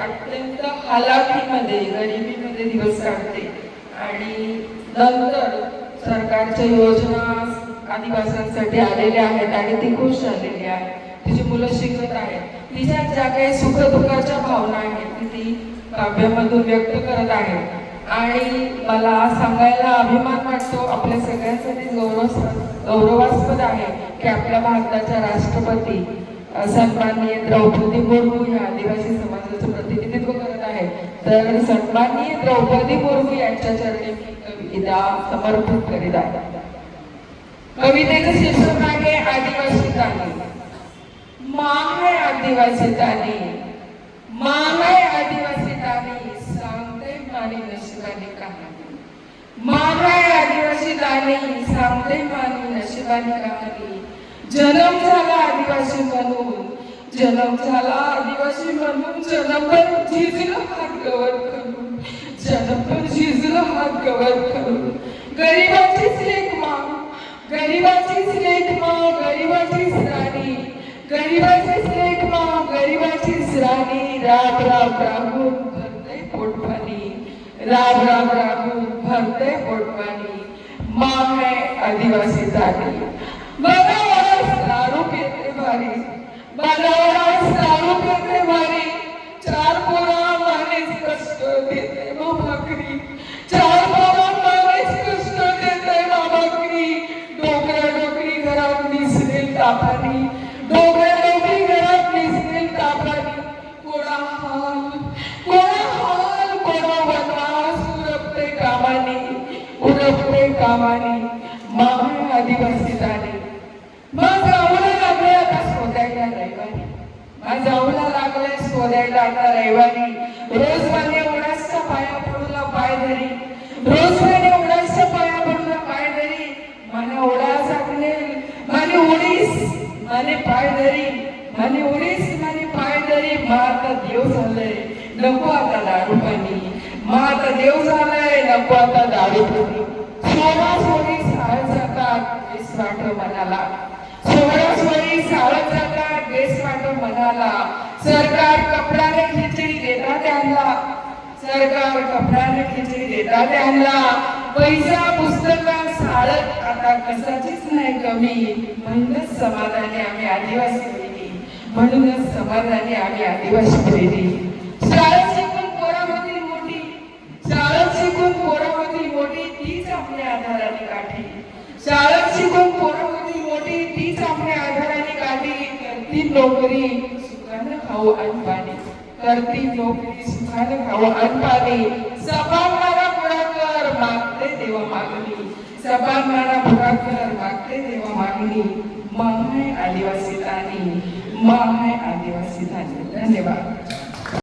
अत्यंत हालाखीमध्ये गरिबीमध्ये दिवस काढते आणि नंतर सरकारच्या योजना आदिवासींसाठी आलेल्या आहेत आणि ती खुश झालेली आहे, तिची मुलं शिकत आहेत, तिच्या ज्या काही सुखदुःखाच्या भावना आहेत ती काव्यामधून व्यक्त करत आहे. आणि मला सांगायला अभिमान वाटतो, आपल्या सगळ्यांसाठी गौरवास्पद आहे की आपल्या भारताच्या राष्ट्रपती सन्माननीय द्रौपदी मुर्मू या आदिवासी समाजाचं प्रतिनिधित्व करत आहे. तर सन्माननीय द्रौपदी मुर्मू यांच्या चरणी कविता समर्पित करीत आहे. कवितेचं शीर्षक आहे आदिवासी तानी. माग है आदिवासी तानी, माग है आदिवासी तानी, सांगते मानी नशिबानी कहाणी. माग है आदिवासी तानी, सांगते मानी नशिबानी कहाणी. जन्म झाला आदिवासी म्हणून, जन्म झाला आदिवासी म्हणून, जन्मभर झिजलं हात गवत करून, जन्मभर झिजलं हात गवत करून. गरिबाचीच लेक माँ, गरिबाचीच लेक माँ, गरिबाचीच राणी, गरिबाचीच लेक माँ, गरिबाचीच राणी. राब राब राबून भरते पोटपाणी, राब राब राबून भरते पोटपाणी. माँ है आदिवासी तानी. दारू पेते भारी, दारू पेते भारी, चार पोरा मानेच कष्ट देते भाकरी, चार पोरा मानेच कष्ट देते भाकरी. डोकरा डोकरी घरात निसरेल तापानी, डोकरा डोकरी घरात निसरेल तापानी. कोणा हाल, कोणा हाल, कोणा वनवास उरपते कामानी, उरपते कामानी. मागे आदिवासी तानी. जाऊला लागले आता शोधायला रविवारी, जाऊला लागले शोधायला आता रविवारी. रोज माझ्या उडासच्या पाया पडूला पाय धरी, रोज माझ्या उडासच्या पाया पडूला पाय धरी. मला उडास आखलेल माझी उडीस माझे पाय धरी, माझी उडीस माझे पाय धरी. मा आता देव झालंय नको आता दारू पाणी, मा आता देव झालंय नको आता दारू पाणी. सोळा सोळी साळ जातात बेस वाट मनाला, सोळा सोळी साळत जातात बेस वाट मनाला. सरकार कपड्याने खिचडी देतात त्यांना, सरकार कपड्याने खिचडी देतात त्यांना. पैसा पुस्तका साळत आता कशाचीच नाही कमी. म्हणूनच समाधानी आम्ही आदिवासी पिढी, म्हणूनच समाधानी आम्ही आदिवासी पिढी. शाळेत शिकून पोरामधील मोठी, शाळेत शिकून पोरामधील मोठी तीच आपल्या आधाराने काठी, शाळेत शिकून पोरामधील मोठी तीच आपल्या आधाराने काठी. करती नोकरी सुखानं खाऊ अनपाणी, करती नोकरी सुखानं खाऊ अनपाणी. सपानणारा पुढाकर मागते देवा मागणी, सपानणारा पुढाकर मागते देवा मागणी. माय आदिवासी तानी, माय आदिवासी तानी. धन्यवाद.